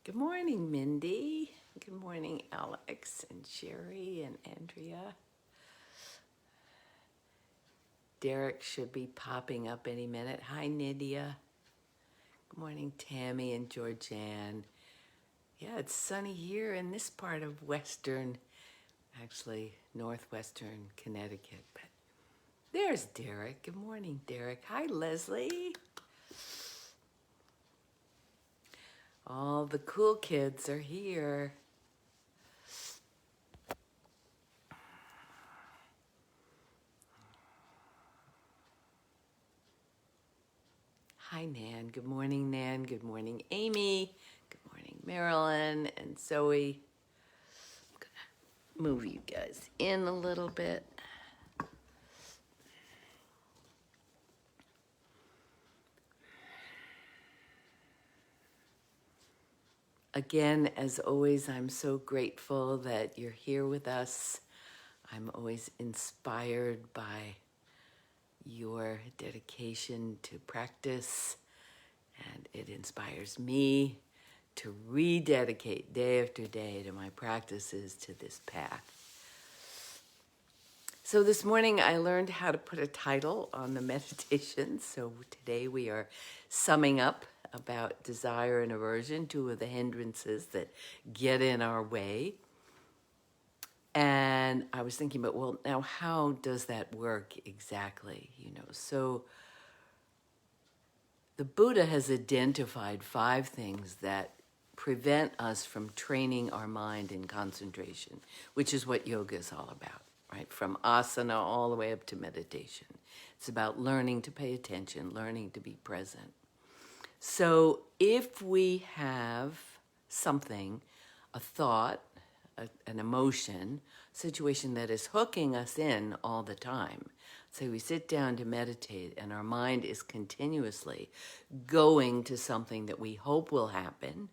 Good morning, Mindy. Good morning, Alex and Sherry and Andrea. Derek should be popping up any minute. Hi, Nydia. Good morning, Tammy and Georgianne. Yeah, it's sunny here in this part of northwestern Connecticut. But there's Derek. Good morning, Derek. Hi, Leslie. All the cool kids are here. Hi, Nan. Good morning, Nan. Good morning, Amy. Good morning, Marilyn and Zoe. I'm gonna move you guys in a little bit. Again, as always, I'm so grateful that you're here with us. I'm always inspired by your dedication to practice, and it inspires me to rededicate day after day to my practices to this path. So this morning I learned how to put a title on the meditation. So today we are summing up about desire and aversion, two of the hindrances that get in our way. And I was thinking about, well, now how does that work exactly? So the Buddha has identified 5 things that prevent us from training our mind in concentration, which is what yoga is all about, right? From asana all the way up to meditation. It's about learning to pay attention, learning to be present. So if we have something, a thought, an emotion, situation that is hooking us in all the time, say we sit down to meditate and our mind is continuously going to something that we hope will happen,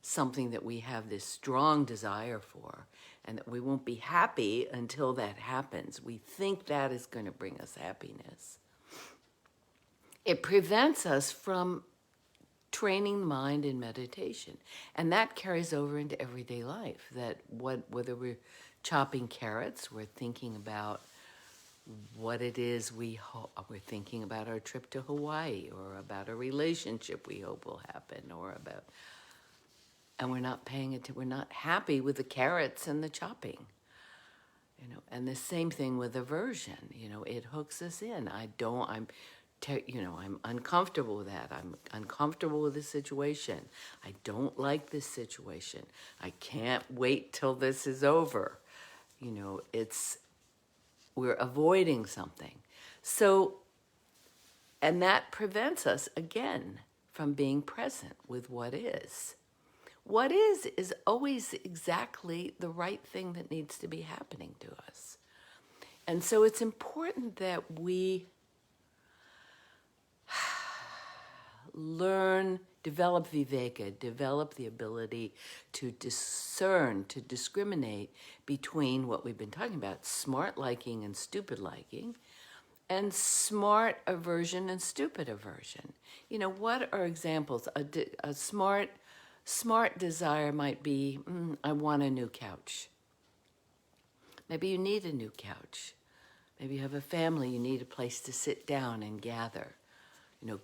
something that we have this strong desire for, and that we won't be happy until that happens. We think that is going to bring us happiness. It prevents us from training the mind in meditation. And that carries over into everyday life. That whether we're chopping carrots, we're thinking about what it is we're thinking about our trip to Hawaii, or about a relationship we hope will happen, and we're not paying attention, we're not happy with the carrots and the chopping. And the same thing with aversion. It hooks us in. I'm uncomfortable with that. I'm uncomfortable with this situation. I don't like this situation. I can't wait till this is over. We're avoiding something. So, and that prevents us, again, from being present with what is. What is always exactly the right thing that needs to be happening to us. And so it's important that we develop viveka, develop the ability to discern, to discriminate between what we've been talking about, smart liking and stupid liking, and smart aversion and stupid aversion. What are examples? A smart desire might be, I want a new couch. Maybe you need a new couch. Maybe you have a family, you need a place to sit down and gather.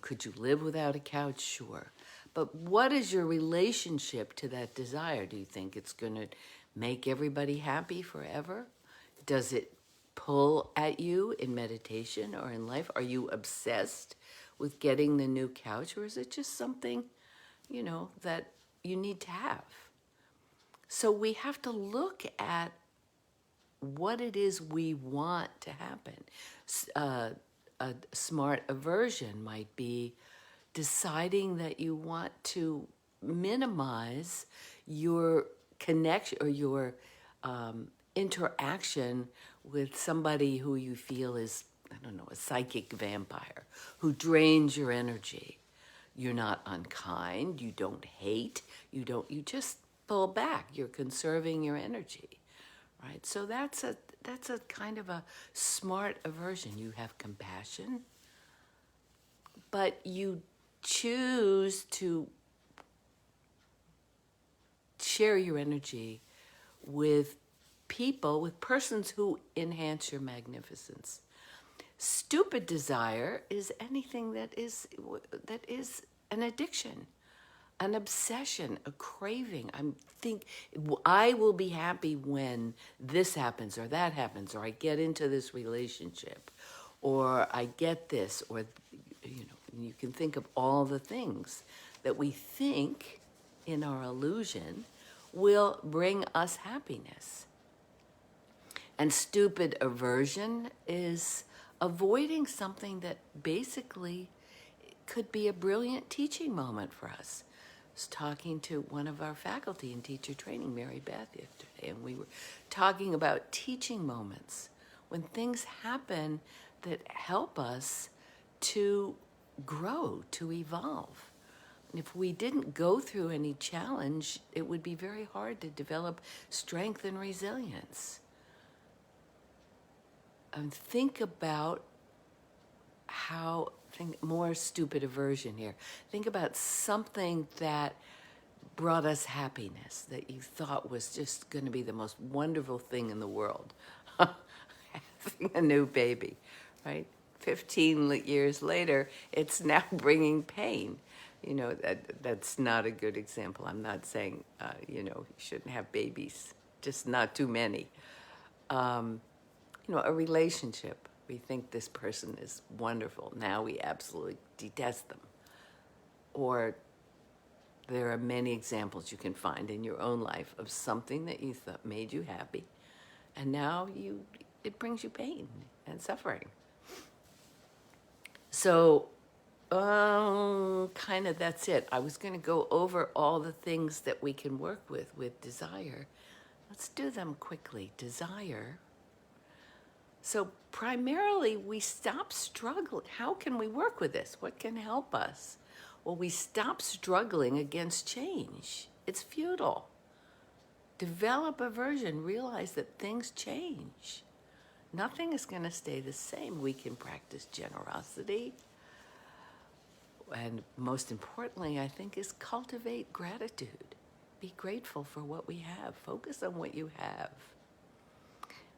Could you live without a couch? Sure. But what is your relationship to that desire? Do you think it's going to make everybody happy forever? Does it pull at you in meditation or in life? Are you obsessed with getting the new couch, or is it just something, that you need to have? So we have to look at what it is we want to happen. A smart aversion might be deciding that you want to minimize your connection or your interaction with somebody who you feel is, a psychic vampire who drains your energy. You're not unkind, you don't hate, you just pull back. You're conserving your energy, right? So that's a kind of a smart aversion. You have compassion, but you choose to share your energy with people, with persons who enhance your magnificence. Stupid desire is anything that is an addiction, an obsession, a craving. I will be happy when this happens or that happens, or I get into this relationship, or I get this, or you can think of all the things that we think in our illusion will bring us happiness. And stupid aversion is avoiding something that basically could be a brilliant teaching moment for us. I was talking to one of our faculty in teacher training, Mary Beth, yesterday, and we were talking about teaching moments, when things happen that help us to grow, to evolve. And if we didn't go through any challenge, it would be very hard to develop strength and resilience. Think about more stupid aversion here. Think about something that brought us happiness, that you thought was just going to be the most wonderful thing in the world. Having a new baby, right? 15 years later, it's now bringing pain. That's not a good example. I'm not saying, you shouldn't have babies, just not too many. A relationship. We think this person is wonderful. Now we absolutely detest them. Or there are many examples you can find in your own life of something that you thought made you happy, and now it brings you pain and suffering. So, kind of that's it. I was going to go over all the things that we can work with desire. Let's do them quickly. Desire. So primarily, we stop struggling. How can we work with this? What can help us? Well, we stop struggling against change. It's futile. Develop aversion. Realize that things change. Nothing is going to stay the same. We can practice generosity. And most importantly, I think, is cultivate gratitude. Be grateful for what we have. Focus on what you have.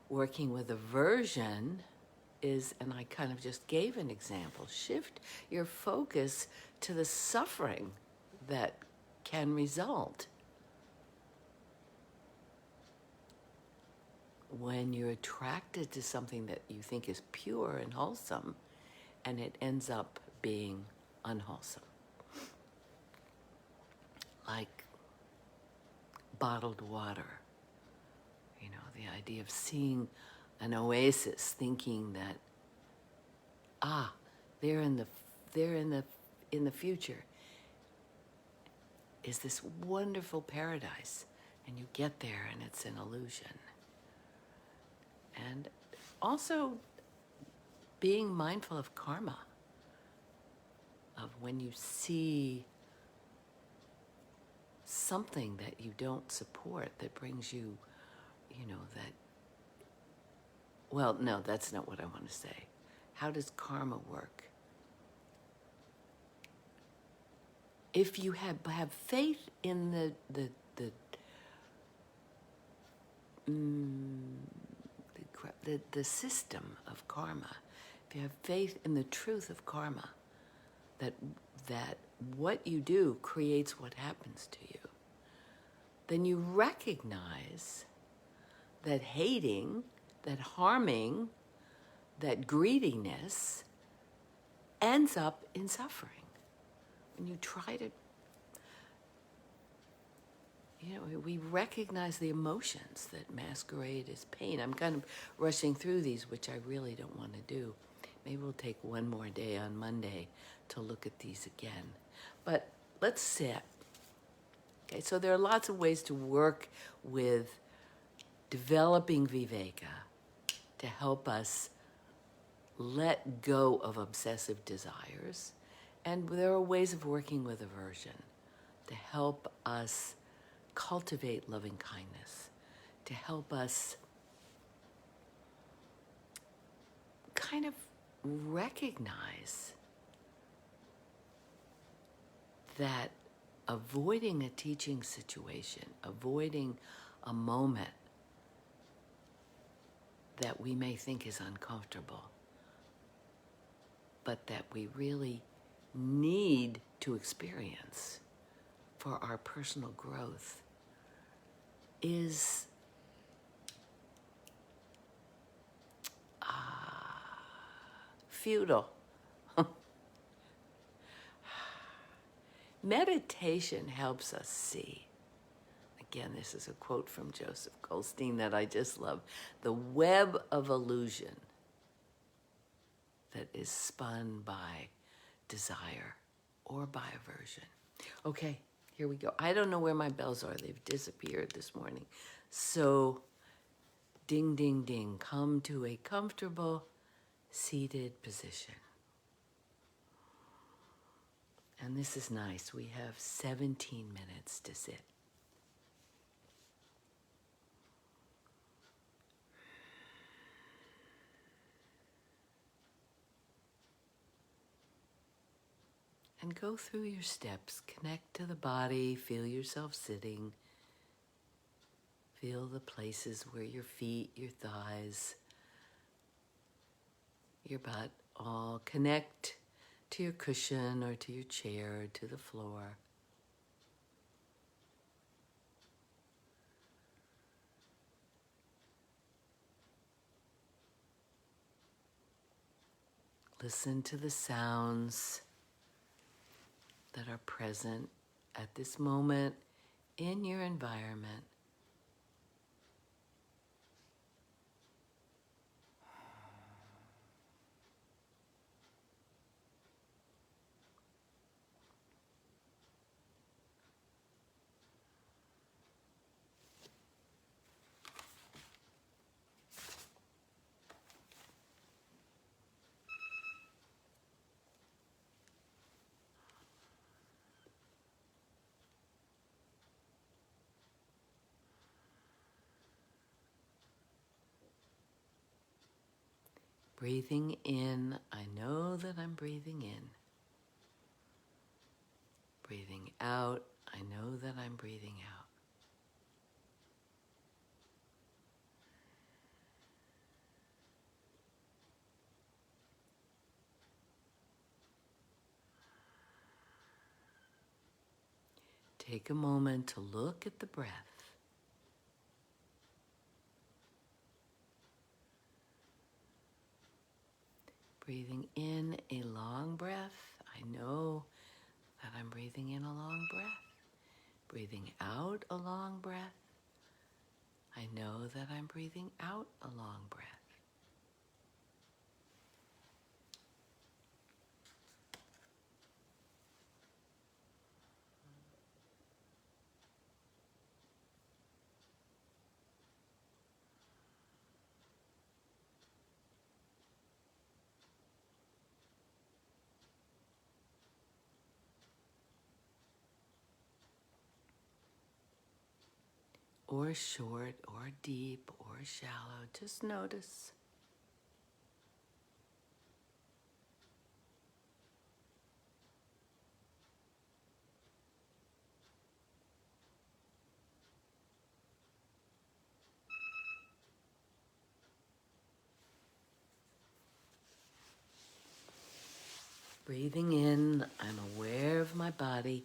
Working with aversion is, and I kind of just gave an example, shift your focus to the suffering that can result when you're attracted to something that you think is pure and wholesome, and it ends up being unwholesome. Like bottled water. The idea of seeing an oasis, thinking that, there in the future is this wonderful paradise, and you get there and it's an illusion. And also being mindful of karma, of when you see something that you don't support that brings you, no, that's not what I want to say. How does karma work? If you have faith in the system of karma, if you have faith in the truth of karma, that what you do creates what happens to you, then you recognize that hating, that harming, that greediness ends up in suffering. When you try to, we recognize the emotions that masquerade as pain. I'm kind of rushing through these, which I really don't want to do. Maybe we'll take one more day on Monday to look at these again. But let's sit. Okay, so there are lots of ways to work with developing viveka to help us let go of obsessive desires. And there are ways of working with aversion to help us cultivate loving kindness, to help us kind of recognize that avoiding a teaching situation, avoiding a moment that we may think is uncomfortable, but that we really need to experience for our personal growth is futile. Meditation helps us see. Again, this is a quote from Joseph Goldstein that I just love. The web of illusion that is spun by desire or by aversion. Okay, here we go. I don't know where my bells are. They've disappeared this morning. So, ding, ding, ding. Come to a comfortable seated position. And this is nice. We have 17 minutes to sit. And go through your steps. Connect to the body. Feel yourself sitting. Feel the places where your feet, your thighs, your butt all connect to your cushion or to your chair or to the floor. Listen to the sounds that are present at this moment in your environment. Breathing in, I know that I'm breathing in. Breathing out, I know that I'm breathing out. Take a moment to look at the breath. Breathing in a long breath, I know that I'm breathing in a long breath. Breathing out a long breath, I know that I'm breathing out a long breath. Or short, or deep, or shallow, just notice. Breathing in, I'm aware of my body.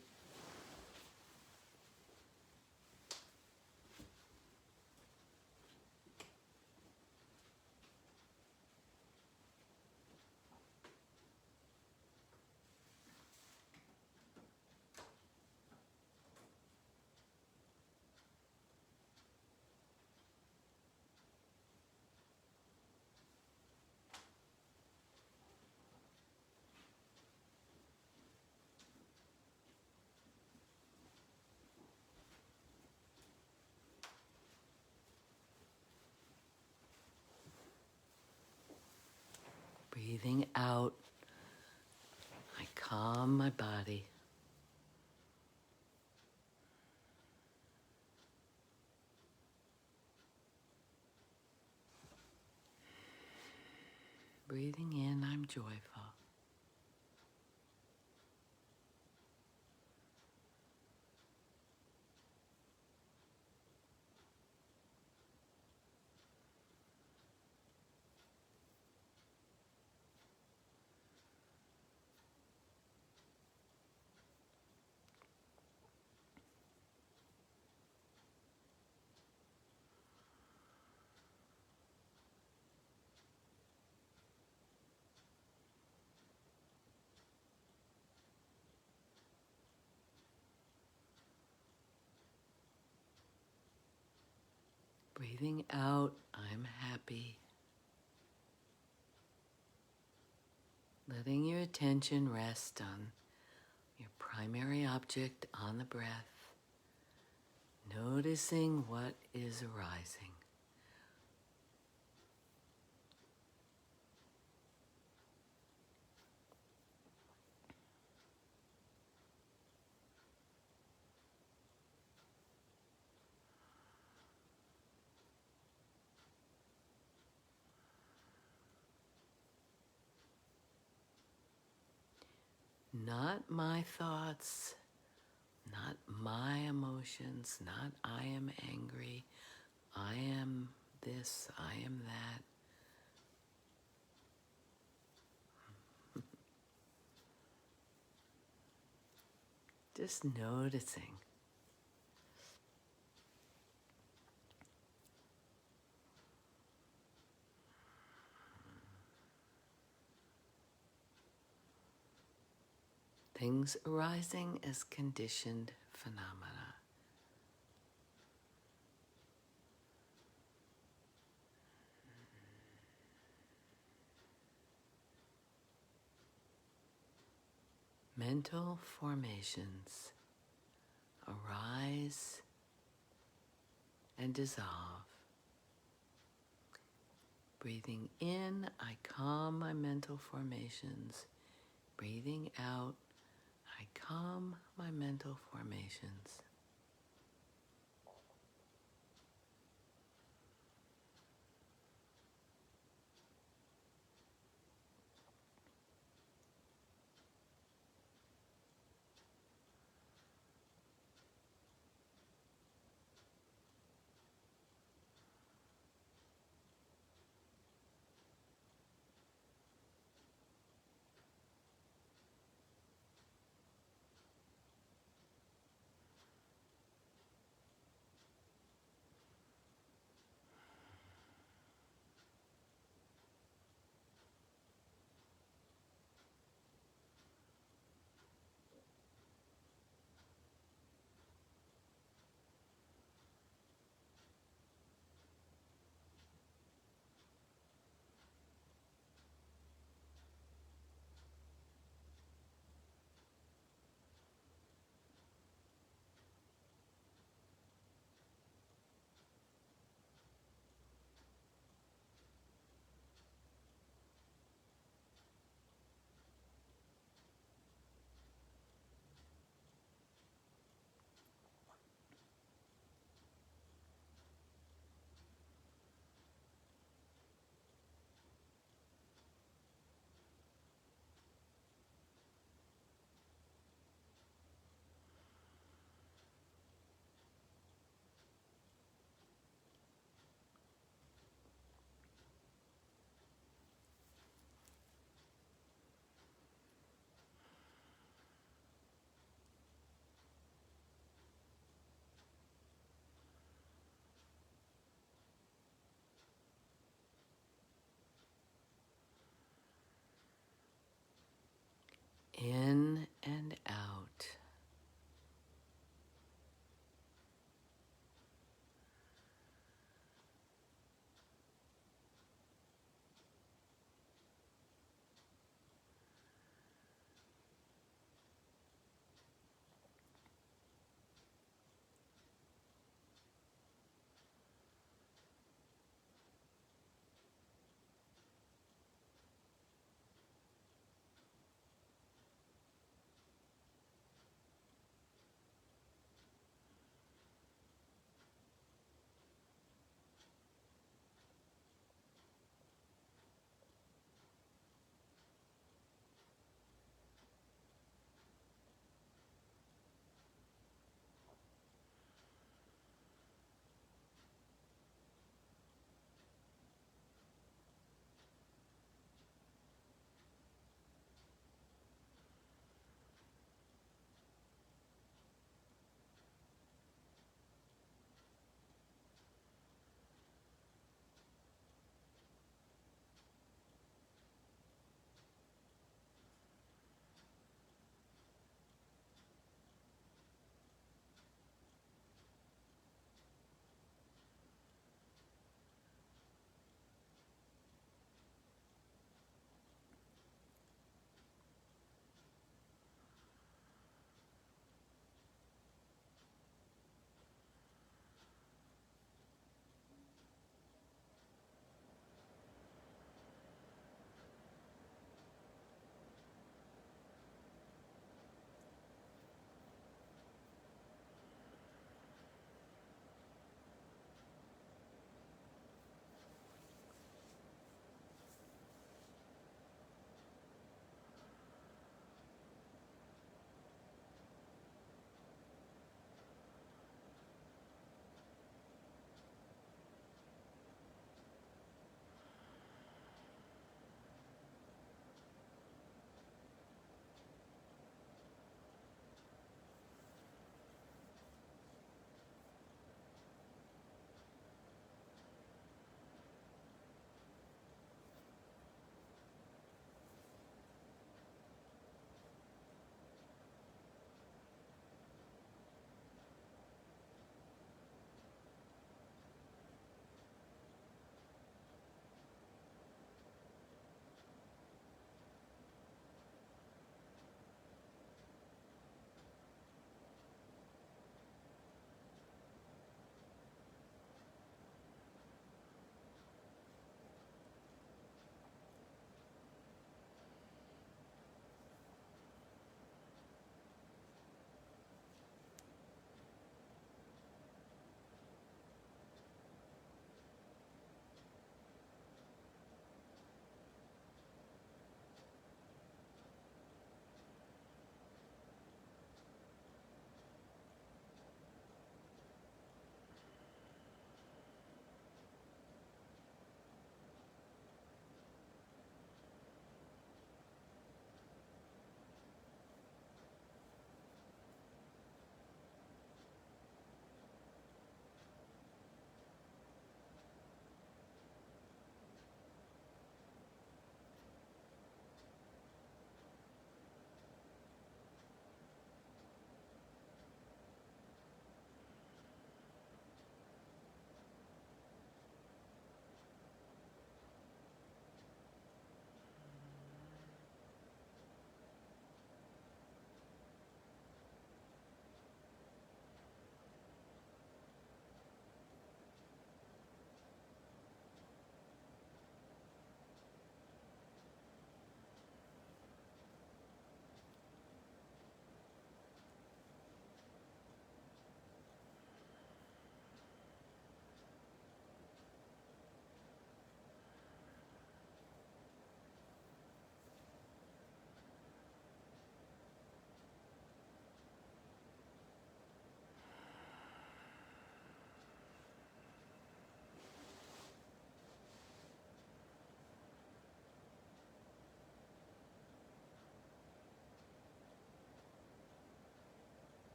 Breathing out, I calm my body. Breathing in, I'm joyful. Breathing out, I'm happy. Letting your attention rest on your primary object, on the breath. Noticing what is arising. Not my thoughts, not my emotions, not I am angry, I am this, I am that. Just noticing. Things arising as conditioned phenomena. Mental formations arise and dissolve. Breathing in, I calm my mental formations. Breathing out, I calm my mental formations.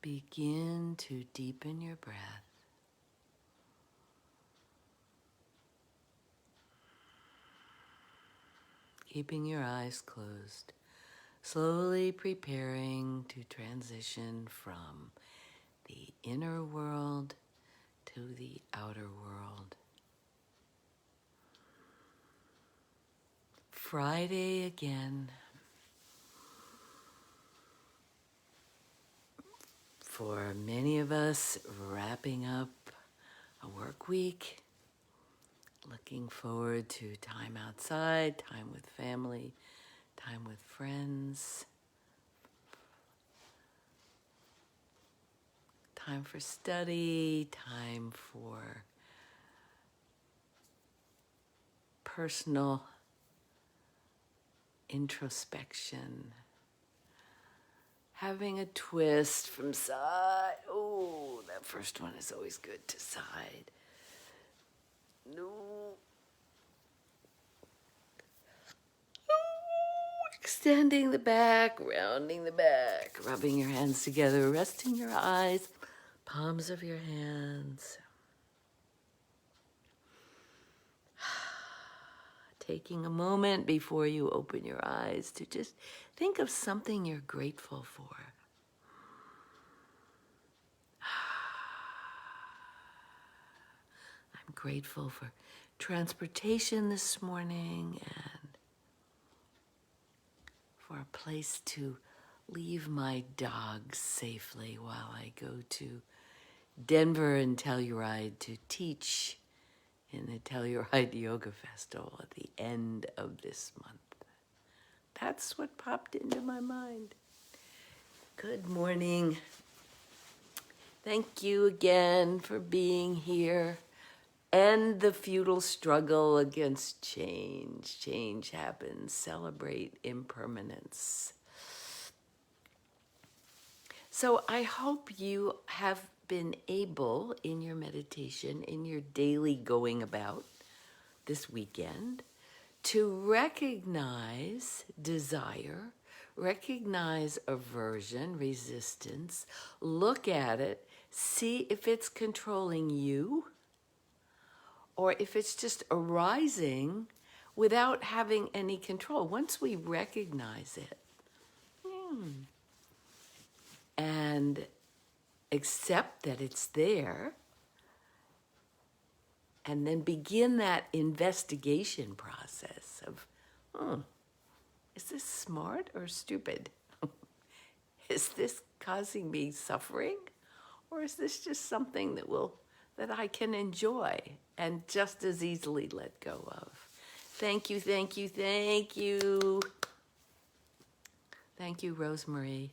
begin to deepen your breath. Keeping your eyes closed, slowly preparing to transition from the inner world to the outer world. Friday again. For many of us, wrapping up a work week, looking forward to time outside, time with family, time with friends, time for study, time for personal introspection, having a twist from side. Oh, that first one is always good to side. No. Extending the back, rounding the back, rubbing your hands together, resting your eyes, palms of your hands. Taking a moment before you open your eyes to just think of something you're grateful for. I'm grateful for transportation this morning and for a place to leave my dogs safely while I go to Denver and Telluride to teach in the Telluride Yoga Festival at the end of this month. That's what popped into my mind. Good morning. Thank you again for being here. End the futile struggle against change. Change happens. Celebrate impermanence. So I hope you have been able in your meditation, in your daily going about this weekend, to recognize desire, recognize aversion, resistance, look at it, see if it's controlling you or if it's just arising without having any control. Once we recognize it and accept that it's there, and then begin that investigation process of, is this smart or stupid? Is this causing me suffering? Or is this just something that I can enjoy and just as easily let go of? Thank you, thank you, thank you. Thank you, Rosemary.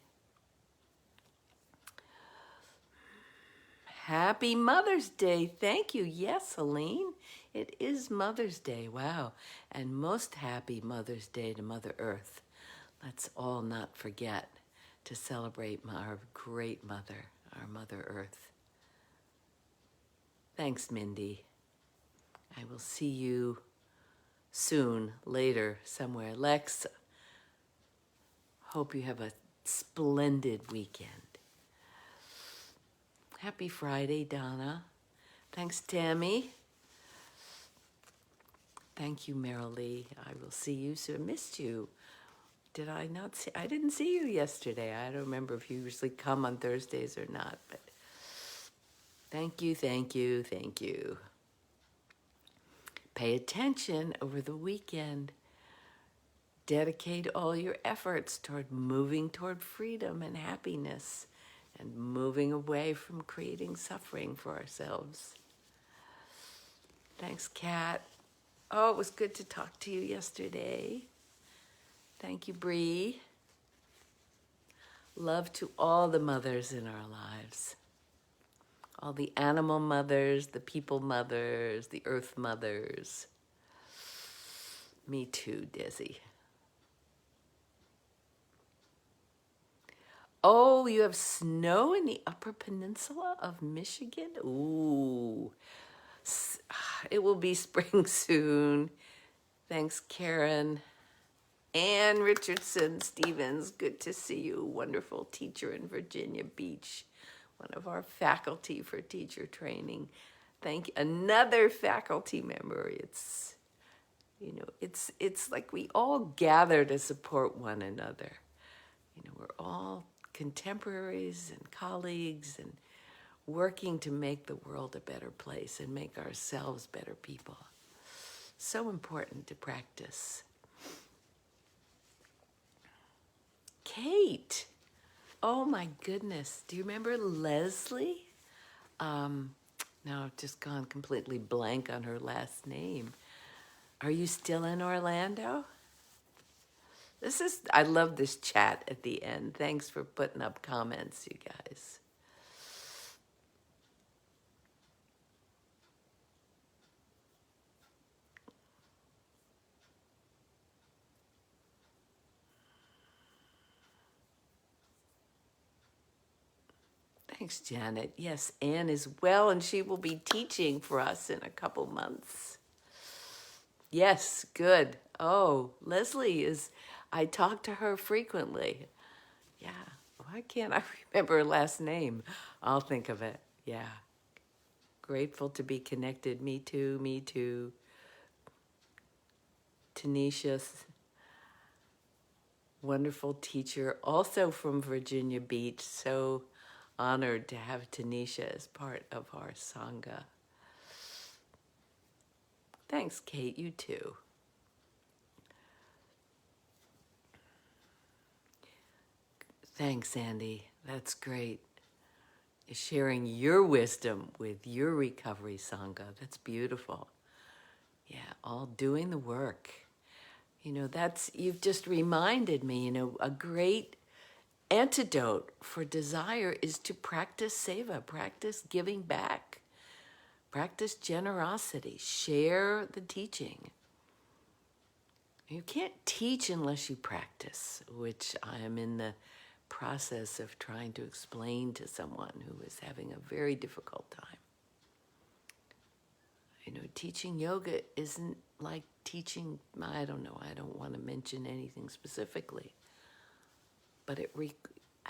Happy Mother's Day. Thank you. Yes, Helene, it is Mother's Day. Wow. And most happy Mother's Day to Mother Earth. Let's all not forget to celebrate our great mother, our Mother Earth. Thanks, Mindy. I will see you soon, later, somewhere. Lex, hope you have a splendid weekend. Happy Friday, Donna. Thanks, Tammy. Thank you, Marilee. I will see you soon. Missed you. Did I not see? I didn't see you yesterday. I don't remember if you usually come on Thursdays or not, but thank you, thank you, thank you. Pay attention over the weekend. Dedicate all your efforts toward moving toward freedom and happiness and moving away from creating suffering for ourselves. Thanks, Kat. Oh, it was good to talk to you yesterday. Thank you, Bree. Love to all the mothers in our lives. All the animal mothers, the people mothers, the earth mothers. Me too, Desi. Oh, you have snow in the Upper Peninsula of Michigan? Ooh, it will be spring soon. Thanks, Karen. Ann Richardson Stevens, good to see you. Wonderful teacher in Virginia Beach. one of our faculty for teacher training. Thank another faculty member. It's, you know, it's like we all gather to support one another. You know, we're all contemporaries and colleagues and working to make the world a better place and make ourselves better people. So important to practice. Kate, oh my goodness, do you remember Leslie? Now I've just gone completely blank on her last name. Are you still in Orlando? I love this chat at the end. Thanks for putting up comments, you guys. Thanks, Janet. Yes, Anne is well, and she will be teaching for us in a couple months. Yes, good. Oh, Leslie I talk to her frequently. Yeah, why can't I remember her last name? I'll think of it. Yeah. Grateful to be connected. Me too, me too. Tanisha, wonderful teacher, also from Virginia Beach. So honored to have Tanisha as part of our Sangha. Thanks, Kate. You too. Thanks, Andy. That's great. Sharing your wisdom with your recovery Sangha. That's beautiful. Yeah, all doing the work. You know, you've just reminded me, you know, a great antidote for desire is to practice seva, practice giving back, practice generosity, share the teaching. You can't teach unless you practice, which I am in the process of trying to explain to someone who is having a very difficult time. You know, teaching yoga isn't like teaching, I don't know, I don't want to mention anything specifically, but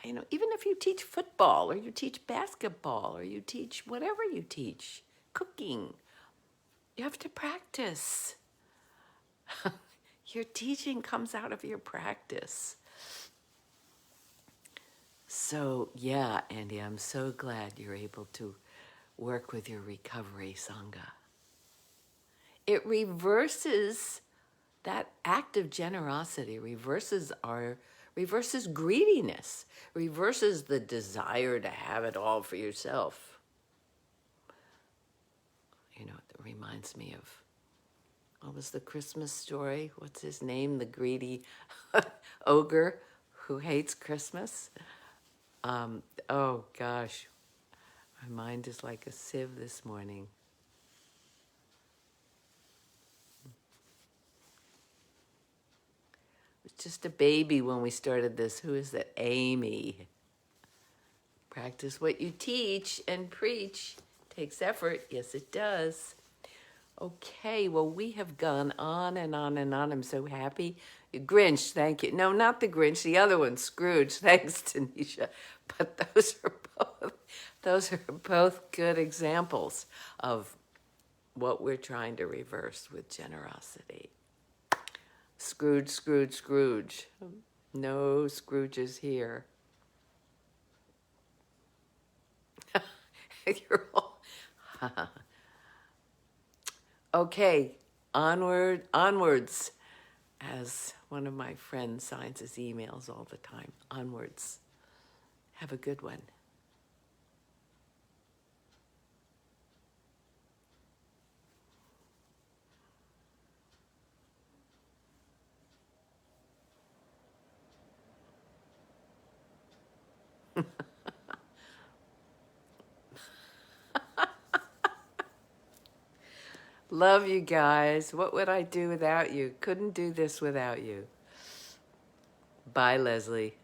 you know, even if you teach football or you teach basketball or you teach whatever you teach, cooking, you have to practice. Your teaching comes out of your practice. So, yeah, Andy, I'm so glad you're able to work with your recovery Sangha. It reverses that act of generosity, reverses greediness, reverses the desire to have it all for yourself. You know, it reminds me of, what was the Christmas story? What's his name? The greedy ogre who hates Christmas. Oh gosh, my mind is like a sieve this morning. It was just a baby when we started this. Who is that? Amy. Practice what you teach and preach. Takes effort. Yes, it does. Okay, well, we have gone on and on and on. I'm so happy. Grinch, thank you. No, not the Grinch, the other one, Scrooge. Thanks, Tanisha. But those are both good examples of what we're trying to reverse with generosity. Scrooge, Scrooge, Scrooge. No Scrooges here. You're all... Okay, onwards, as one of my friends signs his emails all the time. Onwards. Have a good one. Love you guys. What would I do without you? Couldn't do this without you. Bye, Leslie.